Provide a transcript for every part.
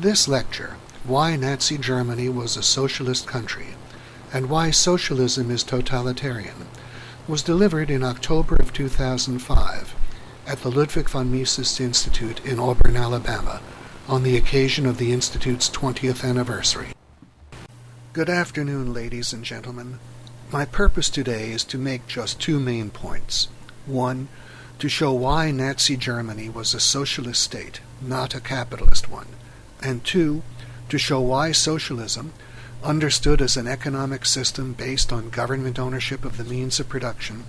This lecture, Why Nazi Germany Was a Socialist Country, and Why Socialism is Totalitarian, was delivered in October of 2005 at the Ludwig von Mises Institute in Auburn, Alabama, on the occasion of the Institute's 20th anniversary. Good afternoon, ladies and gentlemen. My purpose today is to make just two main points. One, to show why Nazi Germany was a socialist state, not a capitalist one. And two, to show why socialism, understood as an economic system based on government ownership of the means of production,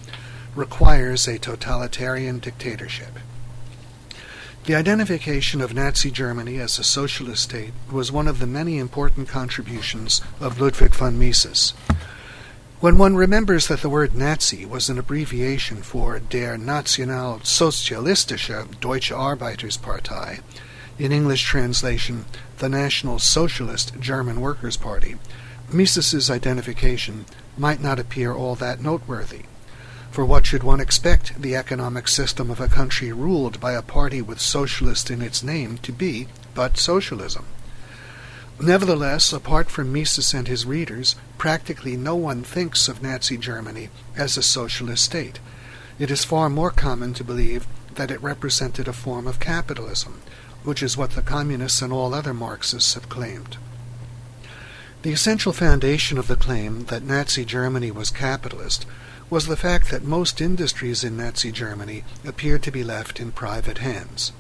requires a totalitarian dictatorship. The identification of Nazi Germany as a socialist state was one of the many important contributions of Ludwig von Mises. When one remembers that the word Nazi was an abbreviation for Der Nationalsozialistische Deutsche Arbeiterspartei, in English translation, the National Socialist German Workers' Party, Mises's identification might not appear all that noteworthy. For what should one expect the economic system of a country ruled by a party with socialist in its name to be but socialism? Nevertheless, apart from Mises and his readers, practically no one thinks of Nazi Germany as a socialist state. It is far more common to believe that it represented a form of capitalism, which is what the communists and all other Marxists have claimed. The essential foundation of the claim that Nazi Germany was capitalist was the fact that most industries in Nazi Germany appeared to be left in private hands.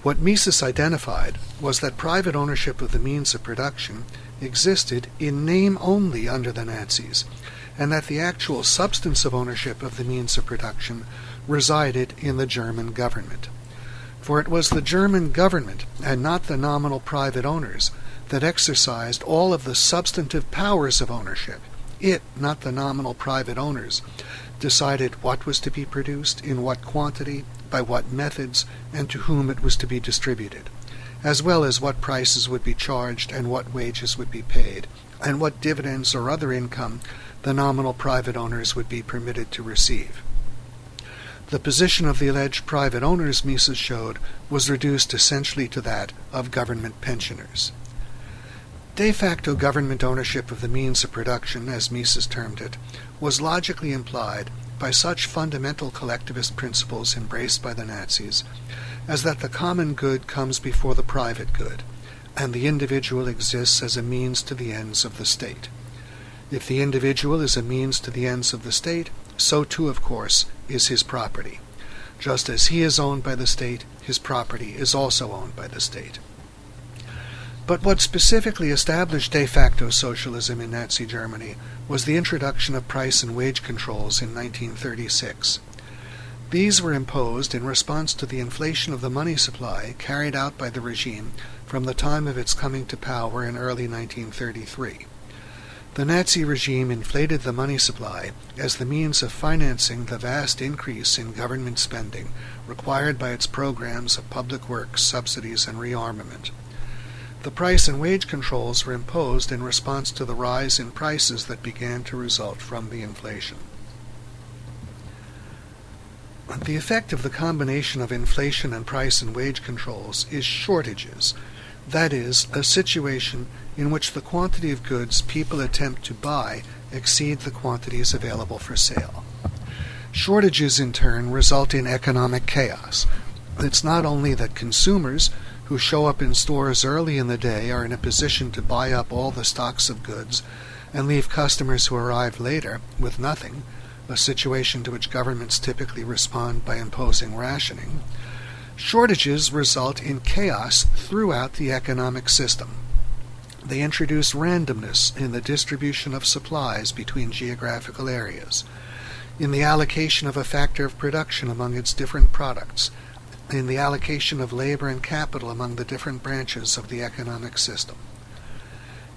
What Mises identified was that private ownership of the means of production existed in name only under the Nazis, and that the actual substance of ownership of the means of production resided in the German government. For it was the German government, and not the nominal private owners, that exercised all of the substantive powers of ownership. It, not the nominal private owners, decided what was to be produced, in what quantity, by what methods, and to whom it was to be distributed, as well as what prices would be charged and what wages would be paid, and what dividends or other income the nominal private owners would be permitted to receive. The position of the alleged private owners, Mises showed, was reduced essentially to that of government pensioners. De facto government ownership of the means of production, as Mises termed it, was logically implied by such fundamental collectivist principles embraced by the Nazis as that the common good comes before the private good, and the individual exists as a means to the ends of the state. If the individual is a means to the ends of the state, so too, of course, is his property. Just as he is owned by the state, his property is also owned by the state. But what specifically established de facto socialism in Nazi Germany was the introduction of price and wage controls in 1936. These were imposed in response to the inflation of the money supply carried out by the regime from the time of its coming to power in early 1933. The Nazi regime inflated the money supply as the means of financing the vast increase in government spending required by its programs of public works, subsidies, and rearmament. The price and wage controls were imposed in response to the rise in prices that began to result from the inflation. The effect of the combination of inflation and price and wage controls is shortages, that is, a situation in which the quantity of goods people attempt to buy exceed the quantities available for sale. Shortages, in turn, result in economic chaos. It's not only that consumers who show up in stores early in the day are in a position to buy up all the stocks of goods and leave customers who arrive later with nothing, a situation to which governments typically respond by imposing rationing. Shortages result in chaos throughout the economic system. They introduce randomness in the distribution of supplies between geographical areas, in the allocation of a factor of production among its different products, in the allocation of labor and capital among the different branches of the economic system.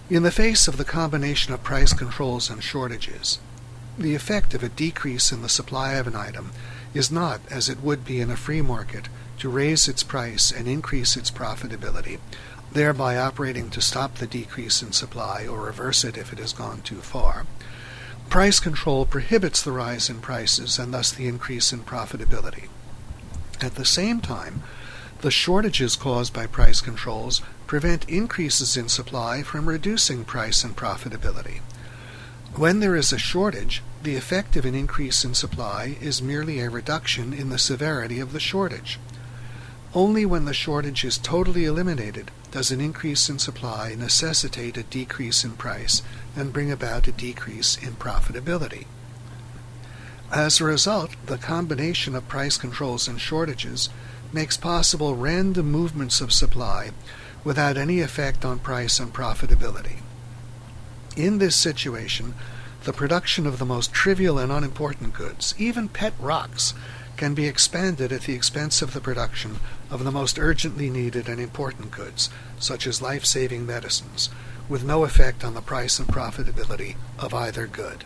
In the face of the combination of price controls and shortages, the effect of a decrease in the supply of an item is not, as it would be in a free market, to raise its price and increase its profitability, thereby operating to stop the decrease in supply or reverse it if it has gone too far. Price control prohibits the rise in prices and thus the increase in profitability. At the same time, the shortages caused by price controls prevent increases in supply from reducing price and profitability. When there is a shortage, the effect of an increase in supply is merely a reduction in the severity of the shortage. Only when the shortage is totally eliminated does an increase in supply necessitate a decrease in price and bring about a decrease in profitability. As a result, the combination of price controls and shortages makes possible random movements of supply without any effect on price and profitability. In this situation, the production of the most trivial and unimportant goods, even pet rocks, can be expanded at the expense of the production of the most urgently needed and important goods, such as life-saving medicines, with no effect on the price and profitability of either good.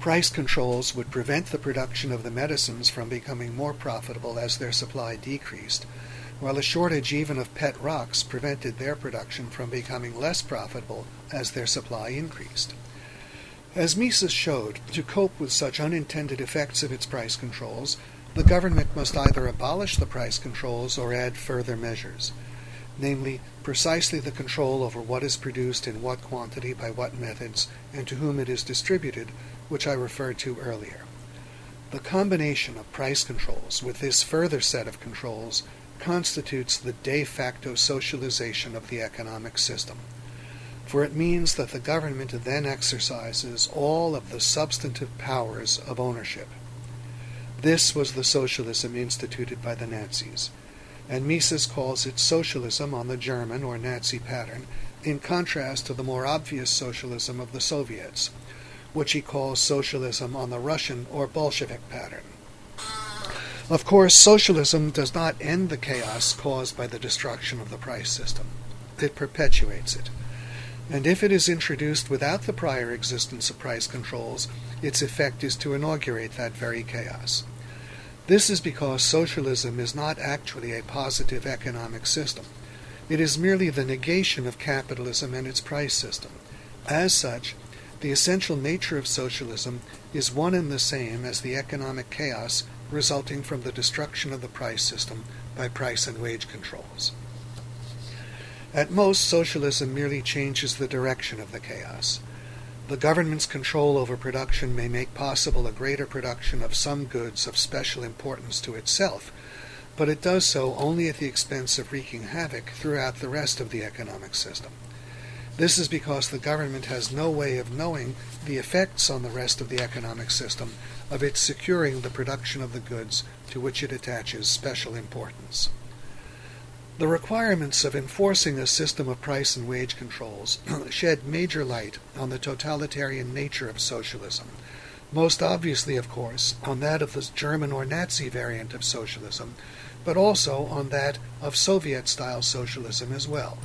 Price controls would prevent the production of the medicines from becoming more profitable as their supply decreased, while a shortage even of pet rocks prevented their production from becoming less profitable as their supply increased. As Mises showed, to cope with such unintended effects of its price controls, the government must either abolish the price controls or add further measures, namely, precisely the control over what is produced in what quantity by what methods and to whom it is distributed, which I referred to earlier. The combination of price controls with this further set of controls constitutes the de facto socialization of the economic system, for it means that the government then exercises all of the substantive powers of ownership. This was the socialism instituted by the Nazis, and Mises calls it socialism on the German or Nazi pattern, in contrast to the more obvious socialism of the Soviets, which he calls socialism on the Russian or Bolshevik pattern. Of course, socialism does not end the chaos caused by the destruction of the price system. It perpetuates it. And if it is introduced without the prior existence of price controls, its effect is to inaugurate that very chaos. This is because socialism is not actually a positive economic system. It is merely the negation of capitalism and its price system. As such, the essential nature of socialism is one and the same as the economic chaos resulting from the destruction of the price system by price and wage controls. At most, socialism merely changes the direction of the chaos. The government's control over production may make possible a greater production of some goods of special importance to itself, but it does so only at the expense of wreaking havoc throughout the rest of the economic system. This is because the government has no way of knowing the effects on the rest of the economic system of its securing the production of the goods to which it attaches special importance. The requirements of enforcing a system of price and wage controls shed major light on the totalitarian nature of socialism, most obviously, of course, on that of the German or Nazi variant of socialism, but also on that of Soviet-style socialism as well.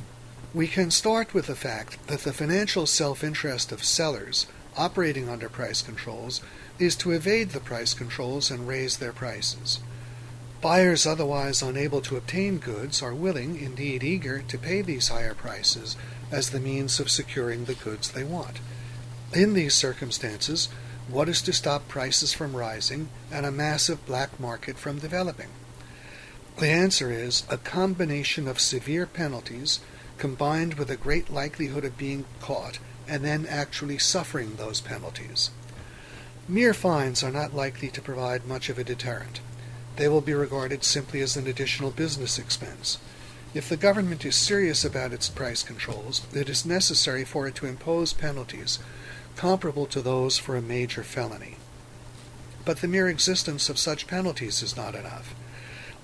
We can start with the fact that the financial self-interest of sellers operating under price controls is to evade the price controls and raise their prices. Buyers otherwise unable to obtain goods are willing, indeed eager, to pay these higher prices as the means of securing the goods they want. In these circumstances, what is to stop prices from rising and a massive black market from developing? The answer is a combination of severe penalties combined with a great likelihood of being caught and then actually suffering those penalties. Mere fines are not likely to provide much of a deterrent. They will be regarded simply as an additional business expense. If the government is serious about its price controls, it is necessary for it to impose penalties comparable to those for a major felony. But the mere existence of such penalties is not enough.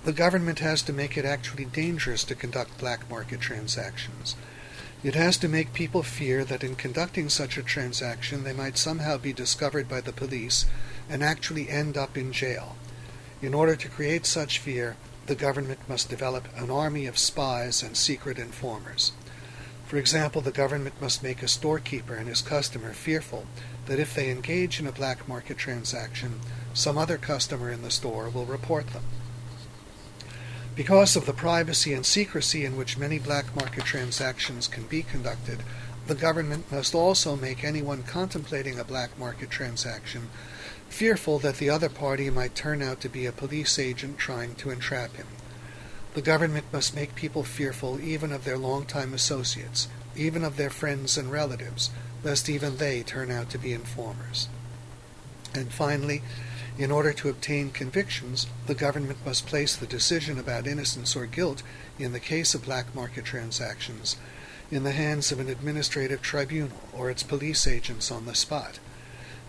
The government has to make it actually dangerous to conduct black market transactions. It has to make people fear that in conducting such a transaction they might somehow be discovered by the police and actually end up in jail. In order to create such fear, the government must develop an army of spies and secret informers. For example, the government must make a storekeeper and his customer fearful that if they engage in a black market transaction, some other customer in the store will report them. Because of the privacy and secrecy in which many black market transactions can be conducted, the government must also make anyone contemplating a black market transaction fearful that the other party might turn out to be a police agent trying to entrap him. The government must make people fearful even of their longtime associates, even of their friends and relatives, lest even they turn out to be informers. And finally, in order to obtain convictions, the government must place the decision about innocence or guilt in the case of black market transactions in the hands of an administrative tribunal or its police agents on the spot.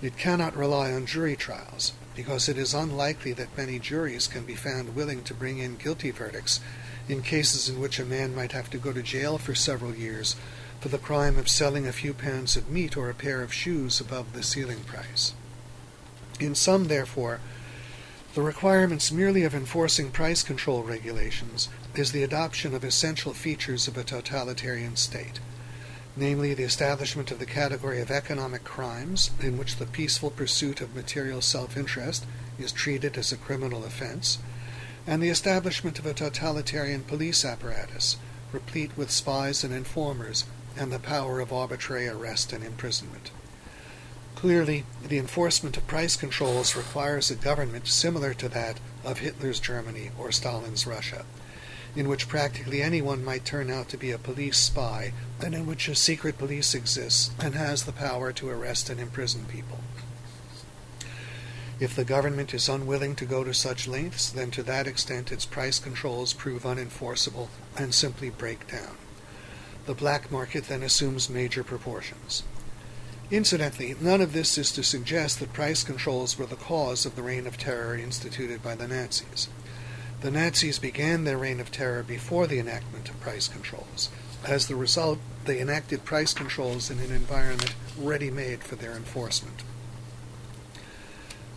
It cannot rely on jury trials, because it is unlikely that many juries can be found willing to bring in guilty verdicts in cases in which a man might have to go to jail for several years for the crime of selling a few pounds of meat or a pair of shoes above the ceiling price. In sum, therefore, the requirements merely of enforcing price control regulations is the adoption of essential features of a totalitarian state, namely the establishment of the category of economic crimes in which the peaceful pursuit of material self-interest is treated as a criminal offense, and the establishment of a totalitarian police apparatus, replete with spies and informers, and the power of arbitrary arrest and imprisonment. Clearly, the enforcement of price controls requires a government similar to that of Hitler's Germany or Stalin's Russia, in which practically anyone might turn out to be a police spy, and in which a secret police exists and has the power to arrest and imprison people. If the government is unwilling to go to such lengths, then to that extent its price controls prove unenforceable and simply break down. The black market then assumes major proportions. Incidentally, none of this is to suggest that price controls were the cause of the reign of terror instituted by the Nazis. The Nazis began their reign of terror before the enactment of price controls. As the result, they enacted price controls in an environment ready-made for their enforcement.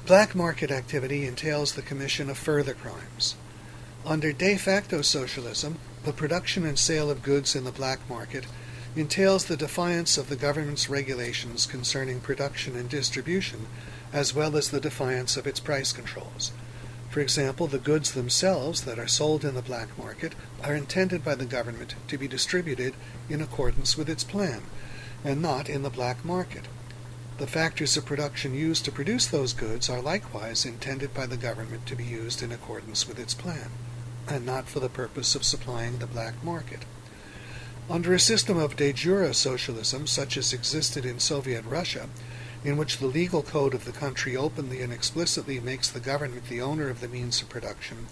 Black market activity entails the commission of further crimes. Under de facto socialism, the production and sale of goods in the black market entails the defiance of the government's regulations concerning production and distribution, as well as the defiance of its price controls. For example, the goods themselves that are sold in the black market are intended by the government to be distributed in accordance with its plan, and not in the black market. The factors of production used to produce those goods are likewise intended by the government to be used in accordance with its plan, and not for the purpose of supplying the black market. Under a system of de jure socialism, such as existed in Soviet Russia, in which the legal code of the country openly and explicitly makes the government the owner of the means of production,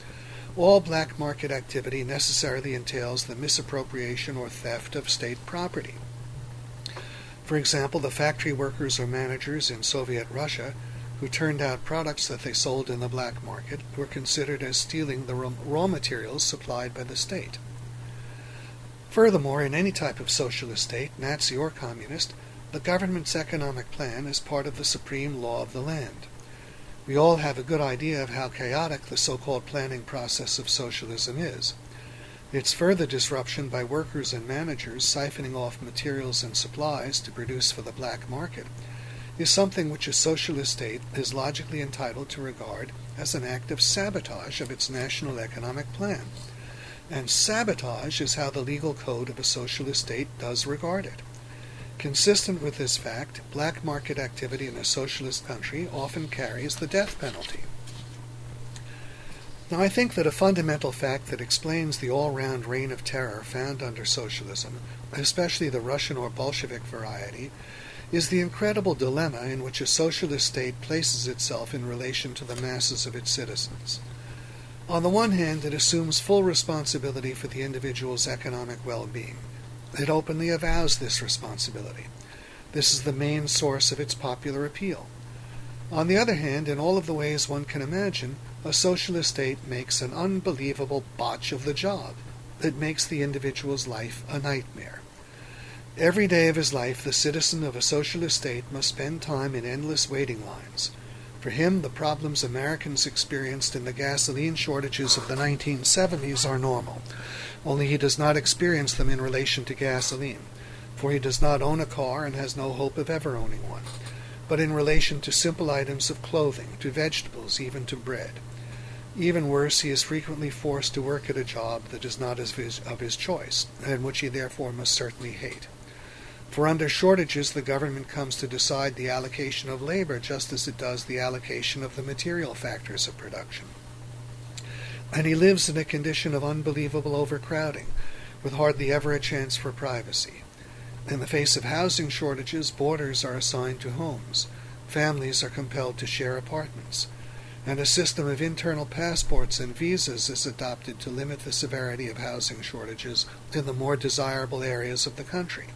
all black market activity necessarily entails the misappropriation or theft of state property. For example, the factory workers or managers in Soviet Russia who turned out products that they sold in the black market were considered as stealing the raw materials supplied by the state. Furthermore, in any type of socialist state, Nazi or communist, the government's economic plan is part of the supreme law of the land. We all have a good idea of how chaotic the so-called planning process of socialism is. Its further disruption by workers and managers siphoning off materials and supplies to produce for the black market is something which a socialist state is logically entitled to regard as an act of sabotage of its national economic plan. And sabotage is how the legal code of a socialist state does regard it. Consistent with this fact, black market activity in a socialist country often carries the death penalty. Now, I think that a fundamental fact that explains the all-round reign of terror found under socialism, especially the Russian or Bolshevik variety, is the incredible dilemma in which a socialist state places itself in relation to the masses of its citizens. On the one hand, it assumes full responsibility for the individual's economic well-being. It openly avows this responsibility. This is the main source of its popular appeal. On the other hand, in all of the ways one can imagine, a socialist state makes an unbelievable botch of the job. It makes the individual's life a nightmare. Every day of his life, the citizen of a socialist state must spend time in endless waiting lines. For him, the problems Americans experienced in the gasoline shortages of the 1970s are normal, only he does not experience them in relation to gasoline, for he does not own a car and has no hope of ever owning one, but in relation to simple items of clothing, to vegetables, even to bread. Even worse, he is frequently forced to work at a job that is not of his choice, and which he therefore must certainly hate. For under shortages, the government comes to decide the allocation of labor just as it does the allocation of the material factors of production. and he lives in a condition of unbelievable overcrowding, with hardly ever a chance for privacy. In the face of housing shortages, boarders are assigned to homes, families are compelled to share apartments, and a system of internal passports and visas is adopted to limit the severity of housing shortages in the more desirable areas of the country.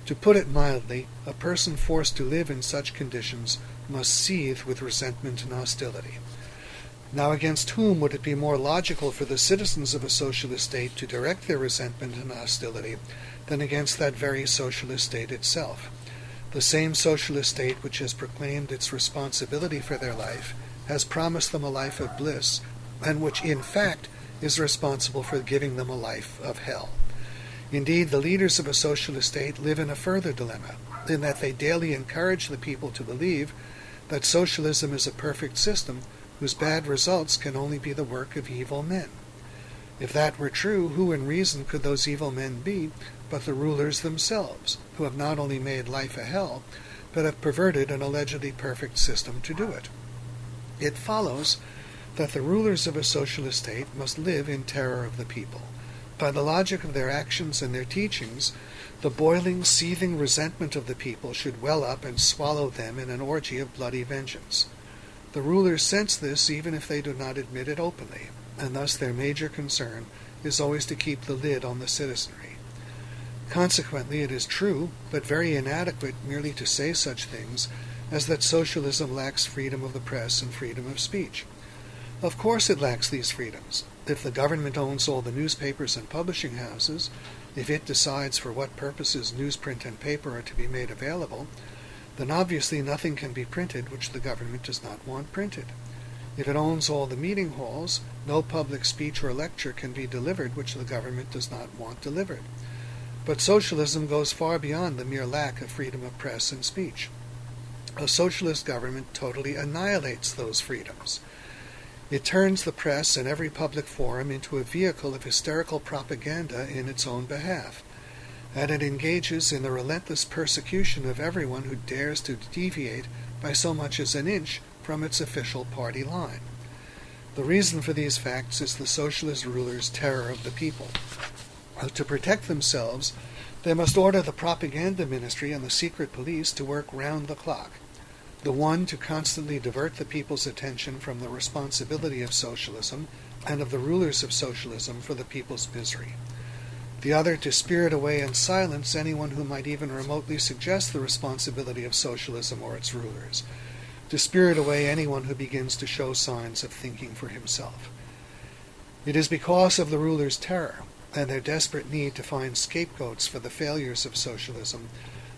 To put it mildly, a person forced to live in such conditions must seethe with resentment and hostility. Now, against whom would it be more logical for the citizens of a socialist state to direct their resentment and hostility than against that very socialist state itself? The same socialist state which has proclaimed its responsibility for their life, has promised them a life of bliss, and which in fact is responsible for giving them a life of hell. Indeed, the leaders of a socialist state live in a further dilemma, in that they daily encourage the people to believe that socialism is a perfect system whose bad results can only be the work of evil men. If that were true, who in reason could those evil men be but the rulers themselves, who have not only made life a hell, but have perverted an allegedly perfect system to do it? It follows that the rulers of a socialist state must live in terror of the people. By the logic of their actions and their teachings, the boiling, seething resentment of the people should well up and swallow them in an orgy of bloody vengeance. The rulers sense this even if they do not admit it openly, and thus their major concern is always to keep the lid on the citizenry. Consequently, it is true, but very inadequate merely to say such things as that socialism lacks freedom of the press and freedom of speech. Of course it lacks these freedoms. If the government owns all the newspapers and publishing houses, if it decides for what purposes newsprint and paper are to be made available, then obviously nothing can be printed which the government does not want printed. If it owns all the meeting halls, no public speech or lecture can be delivered which the government does not want delivered. But socialism goes far beyond the mere lack of freedom of press and speech. A socialist government totally annihilates those freedoms. It turns the press and every public forum into a vehicle of hysterical propaganda in its own behalf, and it engages in the relentless persecution of everyone who dares to deviate by so much as an inch from its official party line. The reason for these facts is the socialist rulers' terror of the people. To protect themselves, they must order the propaganda ministry and the secret police to work round the clock. The one to constantly divert the people's attention from the responsibility of socialism and of the rulers of socialism for the people's misery. The other to spirit away and silence anyone who might even remotely suggest the responsibility of socialism or its rulers, to spirit away anyone who begins to show signs of thinking for himself. It is because of the rulers' terror and their desperate need to find scapegoats for the failures of socialism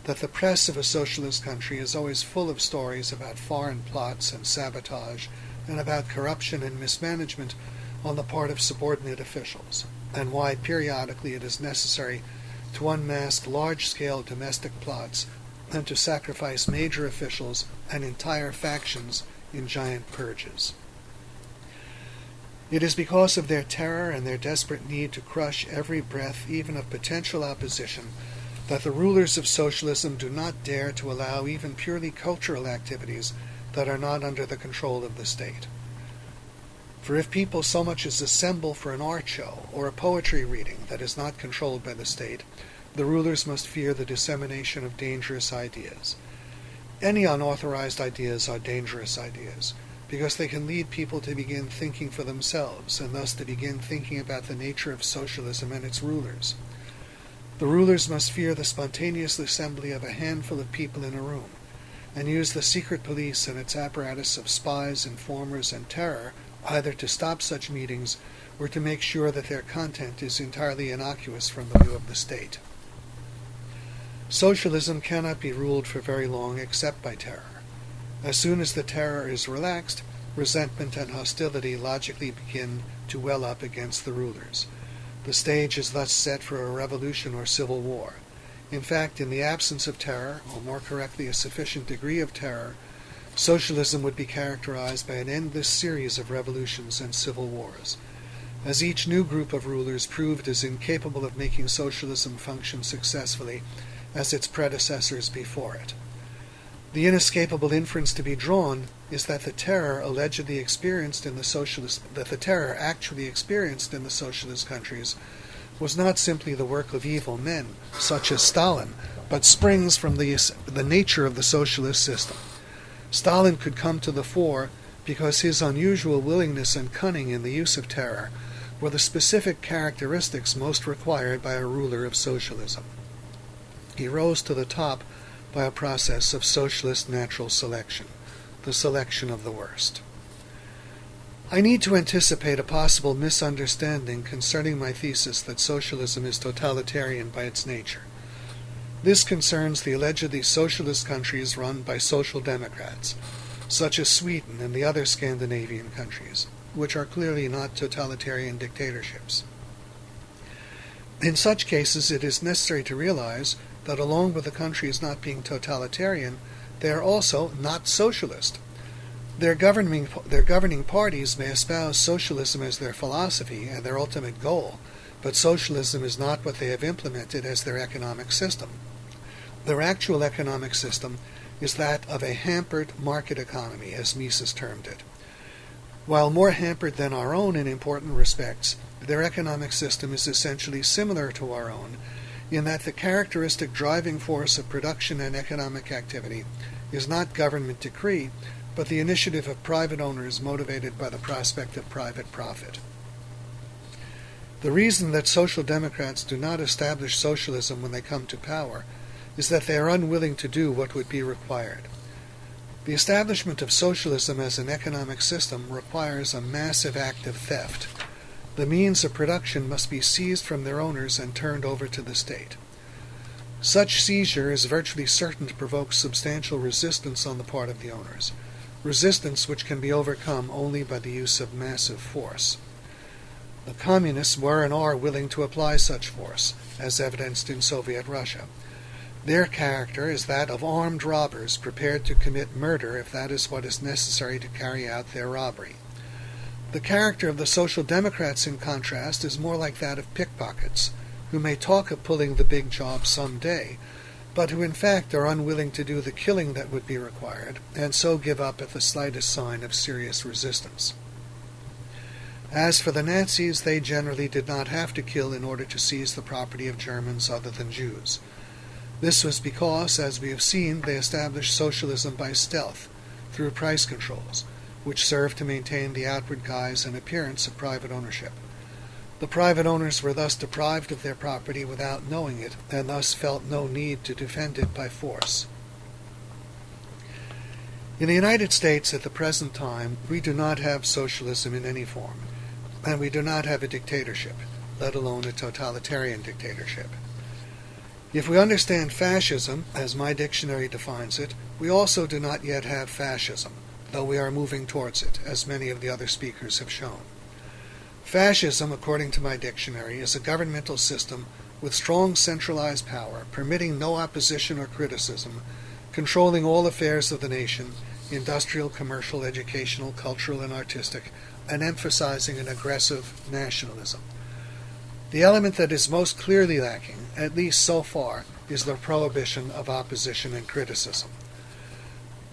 that the press of a socialist country is always full of stories about foreign plots and sabotage and about corruption and mismanagement on the part of subordinate officials, and why periodically it is necessary to unmask large-scale domestic plots and to sacrifice major officials and entire factions in giant purges. It is because of their terror and their desperate need to crush every breath even of potential opposition that the rulers of socialism do not dare to allow even purely cultural activities that are not under the control of the state. For if people so much as assemble for an art show or a poetry reading that is not controlled by the state, the rulers must fear the dissemination of dangerous ideas. Any unauthorized ideas are dangerous ideas, because they can lead people to begin thinking for themselves, and thus to begin thinking about the nature of socialism and its rulers. The rulers must fear the spontaneous assembly of a handful of people in a room, and use the secret police and its apparatus of spies, informers, and terror either to stop such meetings or to make sure that their content is entirely innocuous from the view of the state. Socialism cannot be ruled for very long except by terror. As soon as the terror is relaxed, resentment and hostility logically begin to well up against the rulers. The stage is thus set for a revolution or civil war. In fact, in the absence of terror, or more correctly a sufficient degree of terror, socialism would be characterized by an endless series of revolutions and civil wars. As each new group of rulers proved as incapable of making socialism function successfully as its predecessors before it. The inescapable inference to be drawn is that the terror actually experienced in the socialist countries was not simply the work of evil men, such as Stalin, but springs from the nature of the socialist system. Stalin could come to the fore because his unusual willingness and cunning in the use of terror were the specific characteristics most required by a ruler of socialism. He rose to the top by a process of socialist natural selection, the selection of the worst. I need to anticipate a possible misunderstanding concerning my thesis that socialism is totalitarian by its nature. This concerns the allegedly socialist countries run by social democrats, such as Sweden and the other Scandinavian countries, which are clearly not totalitarian dictatorships. In such cases, it is necessary to realize that along with the countries not being totalitarian, they are also not socialist. Their governing parties may espouse socialism as their philosophy and their ultimate goal, but socialism is not what they have implemented as their economic system. Their actual economic system is that of a hampered market economy, as Mises termed it. While more hampered than our own in important respects, their economic system is essentially similar to our own, in that the characteristic driving force of production and economic activity is not government decree, but the initiative of private owners motivated by the prospect of private profit. The reason that social democrats do not establish socialism when they come to power is that they are unwilling to do what would be required. The establishment of socialism as an economic system requires a massive act of theft. The means of production must be seized from their owners and turned over to the state. Such seizure is virtually certain to provoke substantial resistance on the part of the owners, resistance which can be overcome only by the use of massive force. The communists were and are willing to apply such force, as evidenced in Soviet Russia. Their character is that of armed robbers prepared to commit murder if that is what is necessary to carry out their robbery. The character of the Social Democrats, in contrast, is more like that of pickpockets, who may talk of pulling the big job some day, but who in fact are unwilling to do the killing that would be required, and so give up at the slightest sign of serious resistance. As for the Nazis, they generally did not have to kill in order to seize the property of Germans other than Jews. This was because, as we have seen, they established socialism by stealth, through price controls, which served to maintain the outward guise and appearance of private ownership. The private owners were thus deprived of their property without knowing it, and thus felt no need to defend it by force. In the United States at the present time, we do not have socialism in any form, and we do not have a dictatorship, let alone a totalitarian dictatorship. If we understand fascism, as my dictionary defines it, we also do not yet have fascism, though we are moving towards it, as many of the other speakers have shown. Fascism, according to my dictionary, is a governmental system with strong centralized power, permitting no opposition or criticism, controlling all affairs of the nation, industrial, commercial, educational, cultural, and artistic, and emphasizing an aggressive nationalism. The element that is most clearly lacking, at least so far, is the prohibition of opposition and criticism.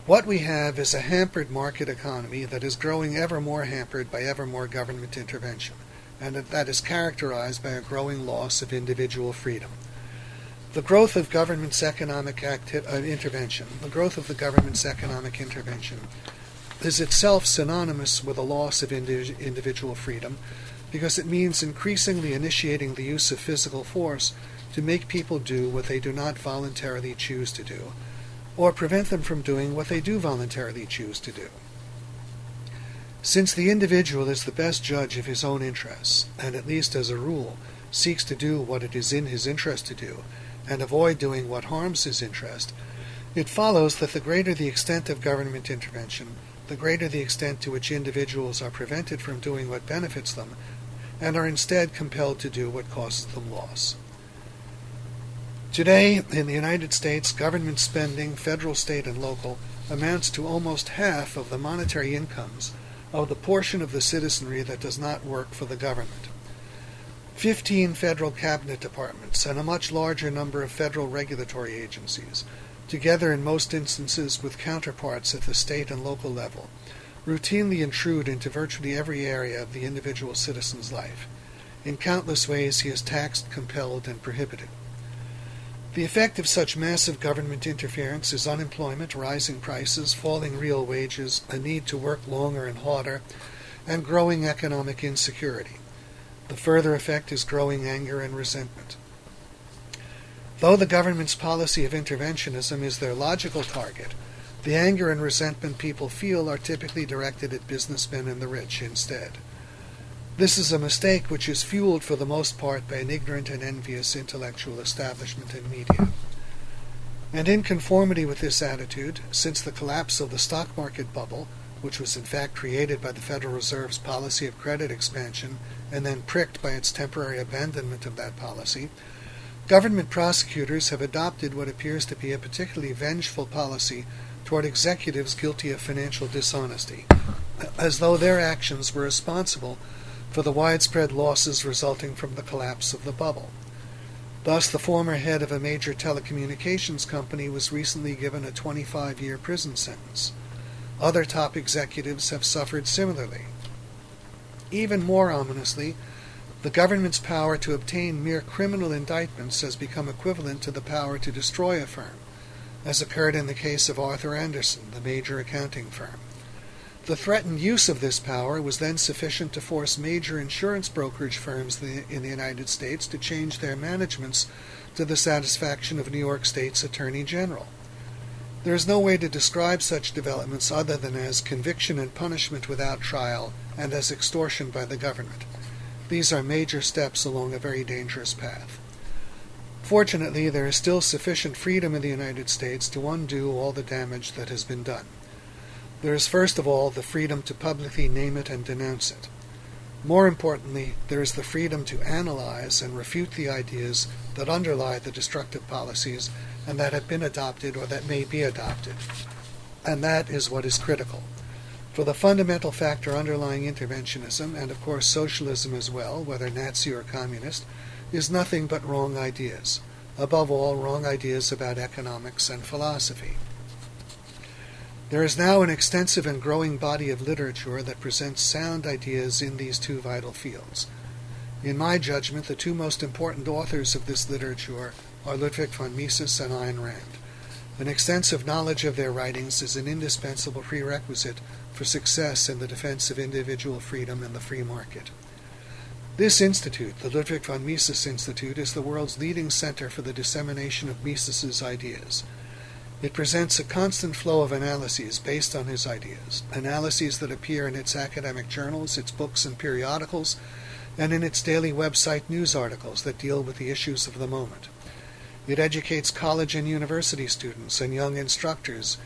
What we have is a hampered market economy that is growing ever more hampered by ever more government intervention, and that is characterized by a growing loss of individual freedom. The growth of government's economic intervention is itself synonymous with a loss of individual freedom, because it means increasingly initiating the use of physical force to make people do what they do not voluntarily choose to do, or prevent them from doing what they do voluntarily choose to do. Since the individual is the best judge of his own interests, and at least as a rule seeks to do what it is in his interest to do, and avoid doing what harms his interest, it follows that the greater the extent of government intervention, the greater the extent to which individuals are prevented from doing what benefits them, and are instead compelled to do what causes them loss. Today, in the United States, government spending, federal, state, and local, amounts to almost half of the monetary incomes of the portion of the citizenry that does not work for the government. 15 federal cabinet departments and a much larger number of federal regulatory agencies, together in most instances with counterparts at the state and local level, routinely intrude into virtually every area of the individual citizen's life. In countless ways he is taxed, compelled, and prohibited. The effect of such massive government interference is unemployment, rising prices, falling real wages, a need to work longer and harder, and growing economic insecurity. The further effect is growing anger and resentment. Though the government's policy of interventionism is their logical target, the anger and resentment people feel are typically directed at businessmen and the rich instead. This is a mistake which is fueled for the most part by an ignorant and envious intellectual establishment and media. And in conformity with this attitude, since the collapse of the stock market bubble, which was in fact created by the Federal Reserve's policy of credit expansion and then pricked by its temporary abandonment of that policy, government prosecutors have adopted what appears to be a particularly vengeful policy toward executives guilty of financial dishonesty, as though their actions were responsible for the widespread losses resulting from the collapse of the bubble. Thus, the former head of a major telecommunications company was recently given a 25-year prison sentence. Other top executives have suffered similarly. Even more ominously, the government's power to obtain mere criminal indictments has become equivalent to the power to destroy a firm, as occurred in the case of Arthur Andersen, the major accounting firm. The threatened use of this power was then sufficient to force major insurance brokerage firms in the United States to change their managements to the satisfaction of New York State's Attorney General. There is no way to describe such developments other than as conviction and punishment without trial and as extortion by the government. These are major steps along a very dangerous path. Fortunately, there is still sufficient freedom in the United States to undo all the damage that has been done. There is first of all the freedom to publicly name it and denounce it. More importantly, there is the freedom to analyze and refute the ideas that underlie the destructive policies and that have been adopted or that may be adopted. And that is what is critical. For the fundamental factor underlying interventionism, and of course socialism as well, whether Nazi or communist, is nothing but wrong ideas. Above all, wrong ideas about economics and philosophy. There is now an extensive and growing body of literature that presents sound ideas in these two vital fields. In my judgment, the two most important authors of this literature are Ludwig von Mises and Ayn Rand. An extensive knowledge of their writings is an indispensable prerequisite for success in the defense of individual freedom and the free market. This institute, the Ludwig von Mises Institute, is the world's leading center for the dissemination of Mises's ideas. It presents a constant flow of analyses based on his ideas, analyses that appear in its academic journals, its books and periodicals, and in its daily website news articles that deal with the issues of the moment. It educates college and university students and young instructors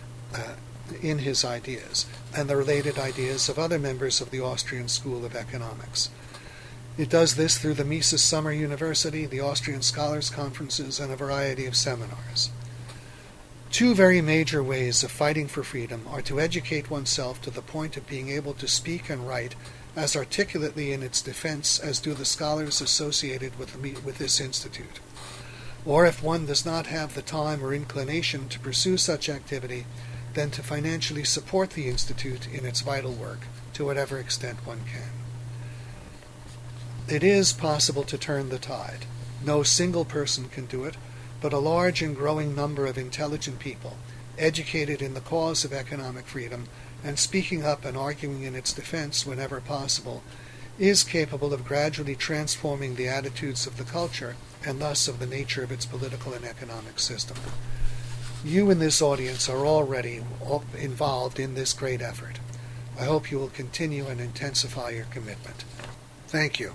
in his ideas and the related ideas of other members of the Austrian School of Economics. It does this through the Mises Summer University, the Austrian Scholars Conferences, and a variety of seminars. Two very major ways of fighting for freedom are to educate oneself to the point of being able to speak and write as articulately in its defense as do the scholars associated with this institute. Or if one does not have the time or inclination to pursue such activity, then to financially support the institute in its vital work to whatever extent one can. It is possible to turn the tide. No single person can do it, but a large and growing number of intelligent people, educated in the cause of economic freedom and speaking up and arguing in its defense whenever possible, is capable of gradually transforming the attitudes of the culture and thus of the nature of its political and economic system. You in this audience are already involved in this great effort. I hope you will continue and intensify your commitment. Thank you.